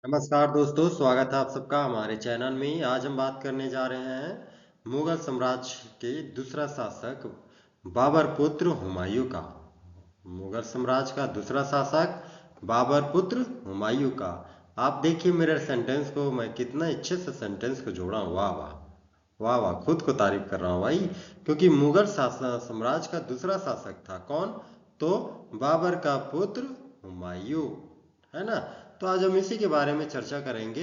नमस्कार दोस्तों, स्वागत है आप सबका हमारे चैनल में। आज हम बात करने जा रहे हैं मुगल साम्राज्य के दूसरा शासक बाबर पुत्र हुमायूं का। मुगल साम्राज्य का दूसरा शासक बाबर पुत्र हुमायूं का। आप देखिए मेरे सेंटेंस को, मैं कितना अच्छे से सेंटेंस को जोड़ा हूँ। वाह वाह वाह वाह, खुद को तारीफ कर रहा हूँ भाई। क्योंकि मुगल साम्राज्य का दूसरा शासक था कौन? तो बाबर का पुत्र हुमायूं, है ना। तो आज हम इसी के बारे में चर्चा करेंगे,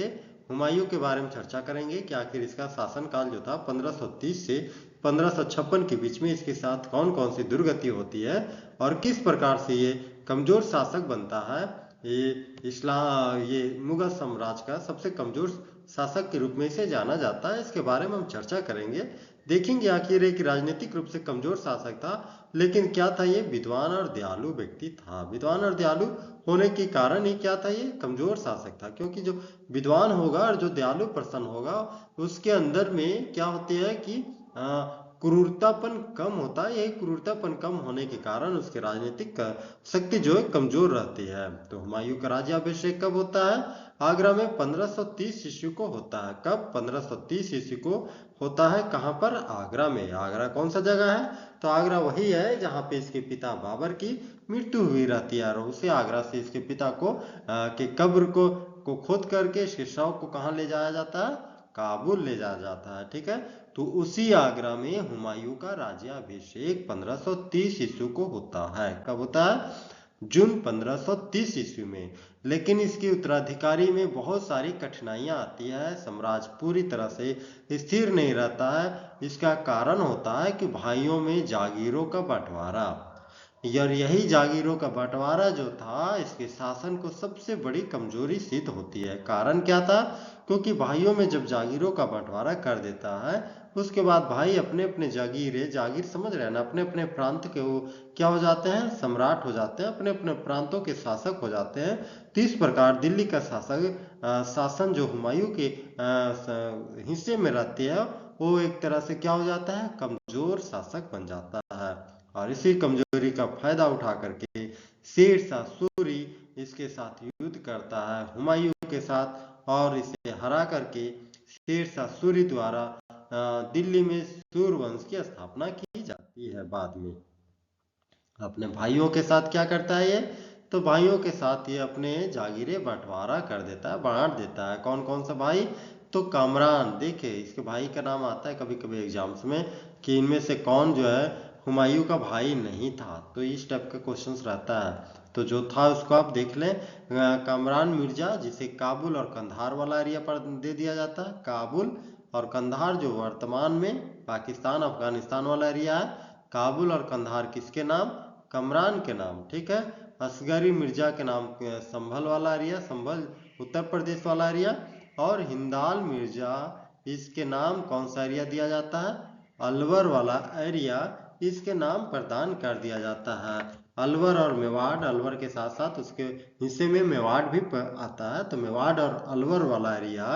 हुमायूं के बारे में चर्चा करेंगे कि आखिर इसका शासनकाल जो था 1530 से 1556 के बीच में इसके साथ कौन कौन सी दुर्गति होती है और किस प्रकार से ये कमजोर शासक बनता है। ये मुगल साम्राज्य का सबसे कमजोर शासक के रूप में इसे जाना जाता है। इसके बारे में हम चर्चा करेंगे, देखेंगे आखिर एक राजनीतिक रूप से कमजोर शासक था, लेकिन क्या था? ये विद्वान और दयालु व्यक्ति था। विद्वान और दयालु होने के कारण ही क्या था? ये कमजोर शासक था। क्योंकि जो विद्वान होगा और जो दयालु पर्सन होगा उसके अंदर में क्या होती है कि क्रूरतापन कम होता है। यही क्रूरतापन कम होने के कारण उसके राजनीतिक शक्ति जो है कमजोर रहती है। तो हुमायूं का राज्याभिषेक कब होता है? आगरा में 1530 ईस्वी को होता है। कब? 1530 ईस्वी को होता है। कहाँ पर? आगरा में। आगरा कौन सा जगह है? तो आगरा वही है जहाँ पे इसके पिता बाबर की मृत्यु हुई रहती है। और उसे आगरा से इसके पिता को के कब्र को खोद करके इसके शव को कहाँ ले जाया जाता है? काबुल ले जाया जाता है। ठीक है। तो उसी आगरा में हुमायूं का राज्याभिषेक 1530 ईस्वी को होता है। कब होता है? जून 1530 ईस्वी में। लेकिन इसके उत्तराधिकारी में बहुत सारी कठिनाइयां आती है। साम्राज्य पूरी तरह से स्थिर नहीं रहता है। इसका कारण होता है कि भाइयों में जागीरों का बंटवारा। और यही जागीरों का बंटवारा जो था इसके शासन को सबसे बड़ी कमजोरी सिद्ध होती है। कारण क्या था? क्योंकि भाइयों में जब जागीरों का बंटवारा कर देता है उसके बाद भाई अपने अपने जागीर समझ रहे हैं ना, अपने अपने प्रांत के वो क्या हो जाते हैं? सम्राट हो जाते हैं, अपने अपने प्रांतों के शासक हो जाते हैं। तो इस प्रकार दिल्ली का शासन जो हुमायूं के हिस्से में रहती है वो एक तरह से क्या हो जाता है? कमजोर शासक बन जाता है। और इसी कमजोरी का फायदा उठा करके शेरशाह सूरी इसके साथ युद्ध करता है, हुमायूं के साथ। और इसे हरा करके शेरशाह सूरी द्वारा दिल्ली में सूरवंश की स्थापना की जाती है। बाद में अपने भाइयों के साथ क्या करता है ये? तो भाइयों के साथ ये अपने जागीरें बंटवारा कर देता है, बांट देता है। कौन कौन सा भाई? तो कामरान। देखिए इसके भाई का नाम आता है कभी कभी एग्जाम्स में कि इनमें से कौन जो है हुमायूं का भाई नहीं था। तो इस टाइप का क्वेश्चंस रहता है। तो जो था उसको आप देख लें। कामरान मिर्जा, जिसे काबुल और कंधार वाला एरिया पर दे दिया जाता है। काबुल और कंधार जो वर्तमान में पाकिस्तान अफगानिस्तान वाला एरिया है। काबुल और कंधार किसके नाम? कमरान के नाम। ठीक है। असगरी मिर्जा के नाम संभल वाला एरिया, संभल उत्तर प्रदेश वाला एरिया। और हिंदाल मिर्जा, इसके नाम कौन सा एरिया दिया जाता है? अलवर वाला एरिया इसके नाम प्रदान कर दिया जाता है। अलवर और मेवाड़, अलवर के साथ साथ उसके हिस्से में मेवाड़ भी आता है। तो मेवाड़ और अलवर वाला एरिया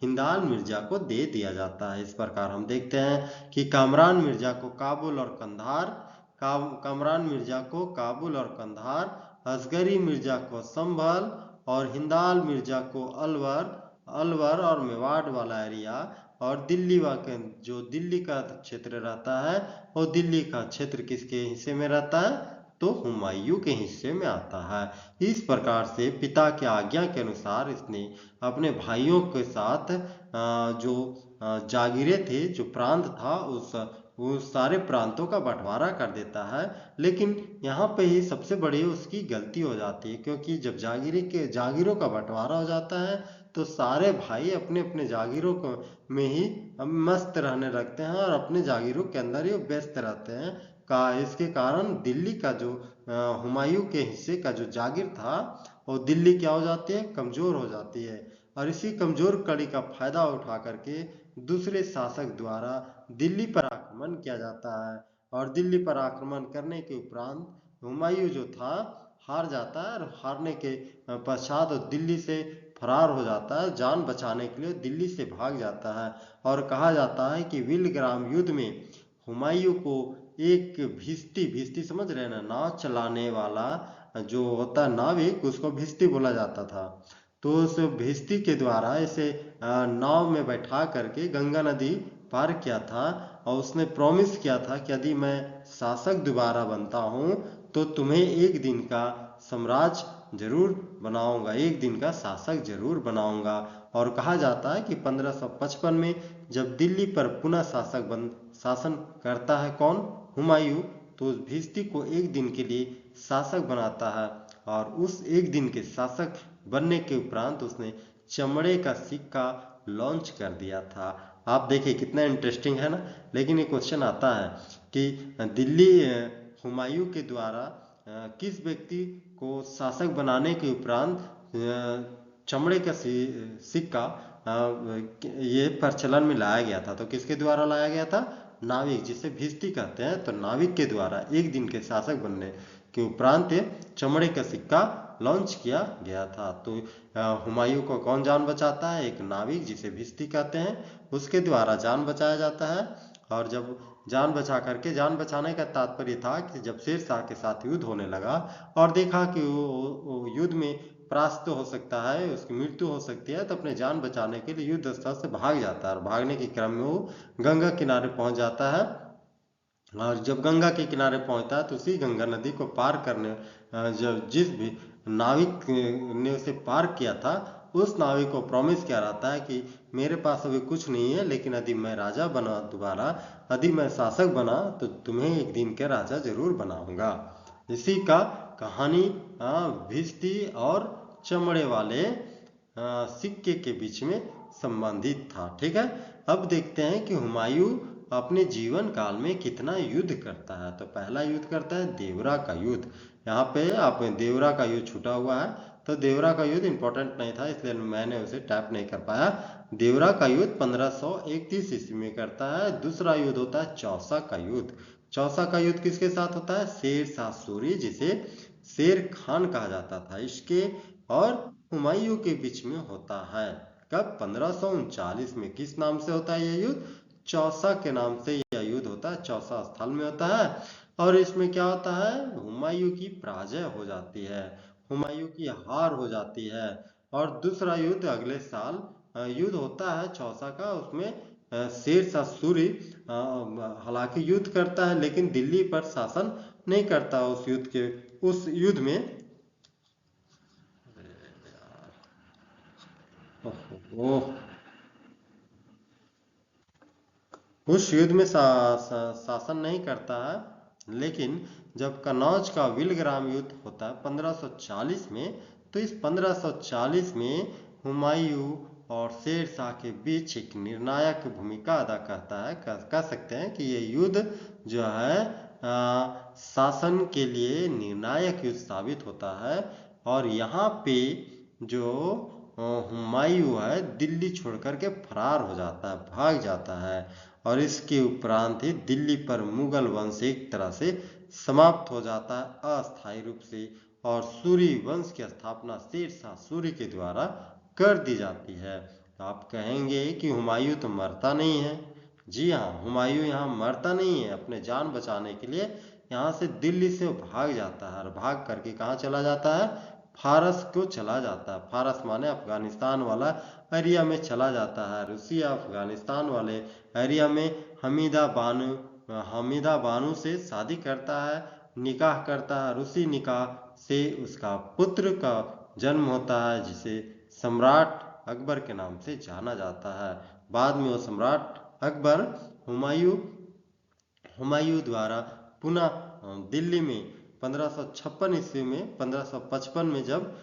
हिंदाल मिर्जा को दे दिया जाता है। इस प्रकार हम देखते हैं कि कामरान मिर्जा को काबुल और कंधार, कामरान मिर्जा को काबुल और कंधार, असगरी मिर्जा को संभल और हिंदाल मिर्जा को अलवर, अलवर और मेवाड़ वाला एरिया। और दिल्ली वाके जो दिल्ली का क्षेत्र रहता है वो दिल्ली का क्षेत्र किसके हिस्से में रहता है? तो हुमायूं के हिस्से में आता है। इस प्रकार से पिता की आज्ञा के अनुसार इसने अपने भाइयों के साथ जो जागीरें थे, जो प्रांत था, उस सारे प्रांतों का बंटवारा कर देता है। लेकिन यहाँ पे ही सबसे बड़ी उसकी गलती हो जाती है, क्योंकि जब जागीरों का बंटवारा हो जाता है तो सारे भाई अपने अपने जागीरों को में ही मस्त रहने लगते हैं और अपने जागीरों के अंदर ही व्यस्त रहते हैं। इसके कारण दिल्ली का जो हुमायूं के हिस्से का जो जागीर था वो दिल्ली क्या हो जाती है? कमजोर हो जाती है। और इसी कमजोर कड़ी का फायदा उठा करके दूसरे शासक द्वारा दिल्ली पर आक्रमण किया जाता है। और दिल्ली पर आक्रमण करने के उपरांत हुमायूं जो था हार जाता है। और हारने के पश्चात वो दिल्ली से फरार हो जाता है, जान बचाने के लिए दिल्ली से भाग जाता है। और कहा जाता है कि विलग्राम युद्ध में हुमायूं को एक भिस्ती, भिस्ती समझ रहे हैं ना, नाव चलाने वाला जो होता है नाविक, उसको भिस्ती बोला जाता था। तो उस भिस्ती के द्वारा इसे नाव में बैठा करके गंगा नदी पार किया था और उसने प्रॉमिस किया था कि यदि मैं शासक दोबारा बनता हूँ तो तुम्हें एक दिन का साम्राज्य जरूर बनाऊंगा, एक दिन का शासक जरूर बनाऊंगा। और कहा जाता है कि 1555 में जब दिल्ली पर पुनः शासन करता है कौन, हुमायूं, तो उस भिस्ती को एक दिन के लिए शासक बनाता है और उस एक दिन के शासक बनने के उपरांत उसने चमड़े का सिक्का लॉन्च कर दिया था। आप देखिए कितना इंटरेस्टिंग है ना। लेकिन ये क्वेश्चन आता है कि दिल्ली हुमायूं के द्वारा किस व्यक्ति को शासक बनाने के उपरांत चमड़े का सिक्का ये प्रचलन में लाया गया था, तो किसके द्वारा लाया गया था, नाविक, जिसे भिस्ती कहते हैं। तो नाविक के द्वारा एक दिन के शासक बनने के उपरांत चमड़े का सिक्का लॉन्च किया गया था। तो हुमायूं को कौन जान बचाता है, एक नाविक जिसे भिस्ती कहते हैं, उसके द्वारा जान बचाया जाता है। और जब जान बचाने का तात्पर्य था कि जब शेरशाह के साथ युद्ध होने लगा और देखा कि वो युद्ध में परास्त हो सकता है, उसकी मृत्यु हो सकती है, तो अपने जान बचाने के लिए युद्ध स्थल से भाग जाता है और भागने के क्रम में वो गंगा किनारे पहुंच जाता है। और जब गंगा के किनारे पहुंचता है तो उसी गंगा नदी को पार करने जब जिस भी नाविक ने उसे पार किया था, उस नाविक को प्रॉमिस किया रहता है कि मेरे पास अभी कुछ नहीं है, लेकिन यदि मैं राजा बना दोबारा, यदि मैं शासक बना तो तुम्हें एक दिन के राजा जरूर बनाऊंगा। इसी का कहानी भिस्ती और चमड़े वाले सिक्के के बीच में संबंधित था। ठीक है, अब देखते हैं कि हुमायूं अपने जीवन काल में कितना युद्ध करता है। तो पहला युद्ध करता है देवरा का युद्ध। यहाँ पे आप देवरा का युद्ध छूटा हुआ है, तो देवरा का युद्ध इंपॉर्टेंट नहीं था इसलिए मैंने उसे टैप नहीं कर पाया। देवरा का युद्ध 1531 ईस्वी में करता है। दूसरा युद्ध होता है चौसा का युद्ध। चौसा का युद्ध किसके साथ होता है, शेरशाह सूरी, जिसे शेर खान कहा जाता था, इसके और हुमायूं के बीच में होता है। कब, 1539 में। किस नाम से होता है यह युद्ध, चौसा के नाम से यह युद्ध होता है, चौसा स्थल में होता है। और इसमें क्या होता है, हुमायूं की पराजय हो जाती है, हुमायूं की हार हो जाती है। और दूसरा युद्ध अगले साल युद्ध होता है चौसा का, उसमें शेरशाह सूरी हालांकि युद्ध करता है लेकिन दिल्ली पर शासन नहीं करता। उस युद्ध में उस युद्ध में शासन नहीं करता है। लेकिन जब कन्नौज का विलग्राम युद्ध होता है 1540 में, तो इस 1540 में हुमायूं और शेरशाह के बीच एक निर्णायक भूमिका अदा करता है। कह सकते हैं कि ये युद्ध जो है शासन के लिए निर्णायक युद्ध साबित होता है। और यहाँ पे जो हुमायूं है दिल्ली छोड़ करके फरार हो जाता है, भाग जाता है। और इसके उपरांत ही दिल्ली पर मुगल वंश एक तरह से समाप्त हो जाता है अस्थायी रूप से, और सूरी वंश की स्थापना शेरशाह सूरी के द्वारा कर दी जाती है। आप कहेंगे कि हुमायूं तो मरता नहीं है। जी हाँ, हुमायूं यहाँ मरता नहीं है, अपने जान बचाने के लिए यहाँ से दिल्ली से भाग जाता है और भाग करके कहाँ चला जाता है, फारस को चला जाता है। फारस माने अफगानिस्तान वाला एरिया में चला जाता है। रूसिया अफगानिस्तान वाले एरिया में हमीदा बानो से शादी करता है, निकाह करता है। रूसी निकाह से उसका पुत्र का जन्म होता है, जिसे सम्राट अकबर के नाम से जाना जाता है। बाद में वो सम्राट अकबर हुमायूं द्वारा पुनः दिल्ली में 1556 ईस्वी में 1555 में जब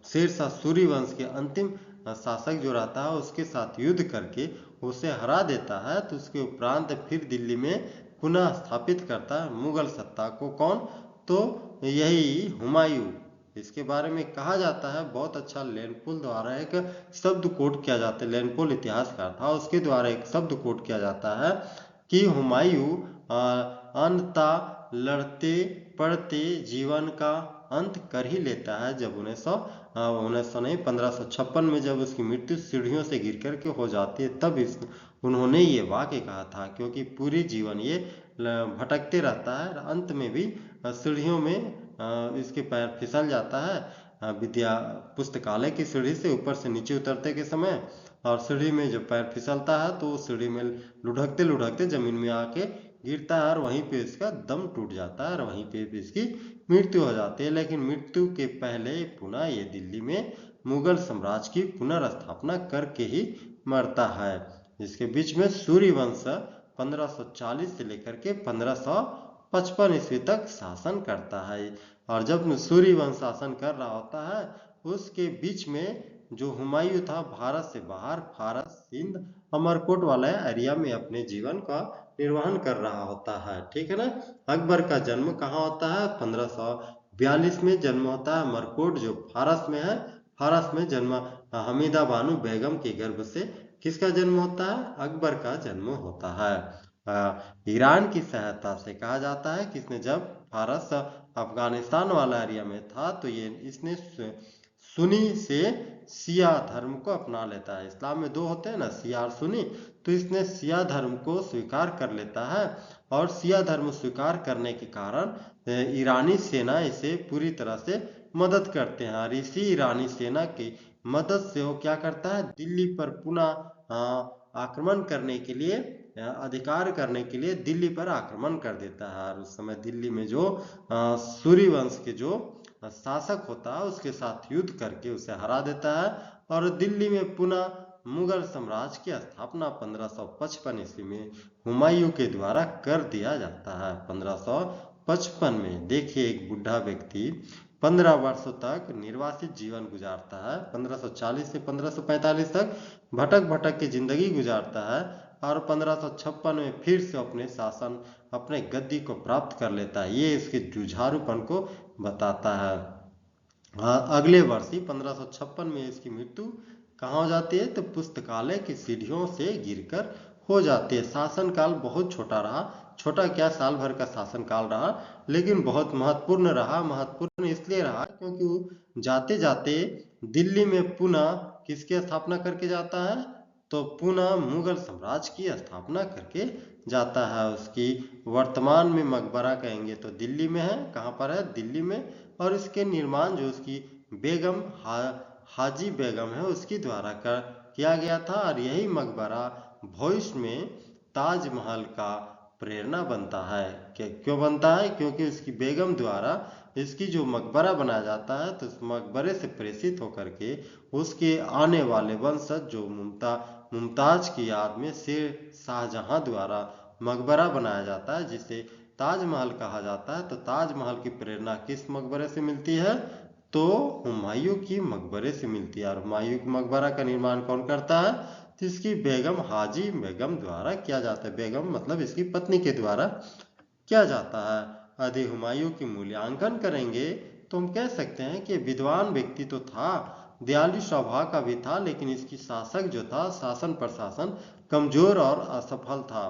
शेरशाह सूरी वंश के अंतिम शासक जो रहता है उसके साथ युद्ध करके उसे हरा देता है, तो उसके उपरांत फिर दिल्ली में पुनः स्थापित करता है मुगल सत्ता को। कौन, तो यही हुमायूं। इसके बारे में कहा जाता है, बहुत अच्छा लेनपुल द्वारा एक शब्द कोट किया जाता है, लेनपुल इतिहासकार था, उसके द्वारा एक शब्द कोट किया जाता है कि हुमायूं अंततः लड़ते पड़ते जीवन का अंत कर ही लेता है। जब 1556 में जब उसकी मृत्यु सीढ़ियों से गिर करके हो जाती है, तब उन्होंने ये वाक्य कहा था, क्योंकि पूरी जीवन ये भटकते रहता है, अंत में भी सीढ़ियों में इसके पैर फिसल जाता है। विद्या पुस्तकालय की सीढ़ी से ऊपर से नीचे उतरते के समय, और सीढ़ी में जो पैर फिसलता है तो सीढ़ी में लुढ़कते लुढ़कते जमीन में आके गिरता है और वहीं पे इसका दम टूट जाता है और वहीं पे इसकी मृत्यु हो जाती है। लेकिन मृत्यु के पहले पुनः ये दिल्ली में मुगल साम्राज्य की पुनर्स्थापना करके ही मरता है। इसके बीच में सूर्यवंश 1540 से लेकर के 1555 ईस्वी तक शासन करता है। और जब सूर्यवंश शासन कर रहा होता है उसके बीच में जो हुमायूं था भारत से बाहर फारस, सिंध, अमरकोट वाला एरिया में अपने जीवन का निर्वहन कर रहा होता है। ठीक है ना। अकबर का जन्म कहाँ होता है? 1542 में जन्म होता है। अमरकोट जो फारस में है, फारस में जन्म हमीदा बानो बेगम के गर्भ से किसका जन्म होता है? अकबर का जन्म होता है। ईरान की सहायता से कहा जाता है कि इसने जब फारस अफगानिस्तान वाला एरिया में था तो इसने सुन्नी से शिया धर्म को अपना लेता है। इस्लाम में दो होते हैं ना, शिया और सुन्नी, तो इसने शिया धर्म को स्वीकार कर लेता है और शिया धर्म स्वीकार करने के कारण ईरानी सेना इसे पूरी तरह से मदद करते हैं और इसी ईरानी सेना की मदद से वो क्या करता है, दिल्ली पर पुनः आक्रमण करने के लिए, अधिकार करने के लिए दिल्ली पर आक्रमण कर देता है। और उस समय दिल्ली में जो सूर्यवंश के जो शासक होता है उसके साथ युद्ध करके उसे हरा देता है और दिल्ली में पुनः मुगल साम्राज्य की स्थापना 1555 ईस्वी में हुमायूं के द्वारा कर दिया जाता है। 1555 में देखिए एक बुढ़ा व्यक्ति 15 वर्षों तक निर्वासित जीवन गुजारता है। 1540 से 1545 तक भटक भटक के जिंदगी गुजारता है और 1556 में फिर से अपने शासन, अपने गद्दी को प्राप्त कर लेता है। ये इसके जुझारूपन को बताता है। अगले वर्ष ही 1556 में इसकी मृत्यु कहाँ हो जाती है? तो पुस्तकालय की सीढ़ियों से गिरकर हो जाती है। शासनकाल बहुत छोटा रहा, छोटा क्या, साल भर का शासनकाल रहा, लेकिन बहुत महत्वपूर्ण रहा। महत्वपूर्ण इसलिए रहा क्योंकि वो जाते जाते दिल्ली में पुनः किसकी स्थापना करके जाता है? तो पुनः मुगल साम्राज्य की स्थापना करके जाता है। उसकी वर्तमान में मकबरा कहेंगे तो दिल्ली में है। कहाँ पर है? दिल्ली में। और इसके निर्माण जो उसकी बेगम हाजी बेगम है उसकी द्वारा किया गया था और यही मकबरा भविष्य में ताजमहल का प्रेरणा बनता है। क्यों बनता है? क्योंकि उसकी बेगम द्वारा इसकी जो मकबरा बनाया जाता है तो उस मकबरे से प्रेषित होकर के उसके आने वाले वंशज जो मुमताज की याद में शेर शाहजहां द्वारा मकबरा बनाया जाता है जिसे ताजमहल कहा जाता है। तो ताजमहल की प्रेरणा किस मकबरे से मिलती है? तो हुमायूं की मकबरे से मिलती है। और हुमायूं की मकबरा का निर्माण कौन करता है? तो इसकी बेगम हाजी बेगम द्वारा किया जाता है। बेगम मतलब इसकी पत्नी के द्वारा किया जाता है। यदि हुमायूं की मूल्यांकन करेंगे तो हम कह सकते हैं कि विद्वान व्यक्ति तो था, दयालु स्वभाव का भी था, लेकिन इसकी शासक जो था, शासन प्रशासन कमजोर और असफल था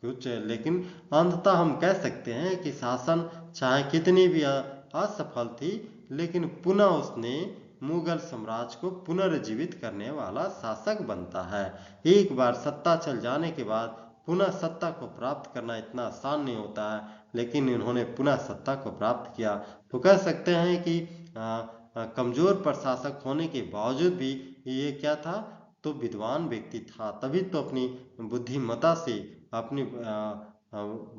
कुछ। लेकिन अंततः हम कह सकते हैं कि शासन चाहे कितनी भी असफल थी लेकिन पुनः उसने मुगल साम्राज्य को पुनर्जीवित करने वाला शासक बनता है। एक बार सत्ता चल जाने के बाद पुनः सत्ता को प्राप्त करना इतना आसान नहीं होता है, लेकिन इन्होंने पुनः सत्ता को प्राप्त किया। तो कह सकते हैं कि कमजोर प्रशासक होने के बावजूद भी ये क्या था? तो विद्वान व्यक्ति था, तभी तो अपनी बुद्धिमत्ता से अपनी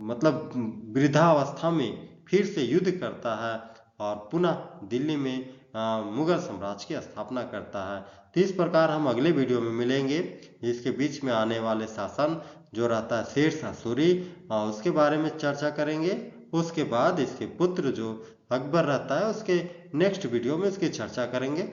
मतलब वृद्धावस्था में फिर से युद्ध करता है और पुनः दिल्ली में मुगल साम्राज्य की स्थापना करता है। तो इस प्रकार हम अगले वीडियो में मिलेंगे। इसके बीच में आने वाले शासन जो रहता है शेर शाह सूरी, उसके बारे में चर्चा करेंगे। उसके बाद इसके पुत्र जो अकबर रहता है उसके नेक्स्ट वीडियो में इसकी चर्चा करेंगे।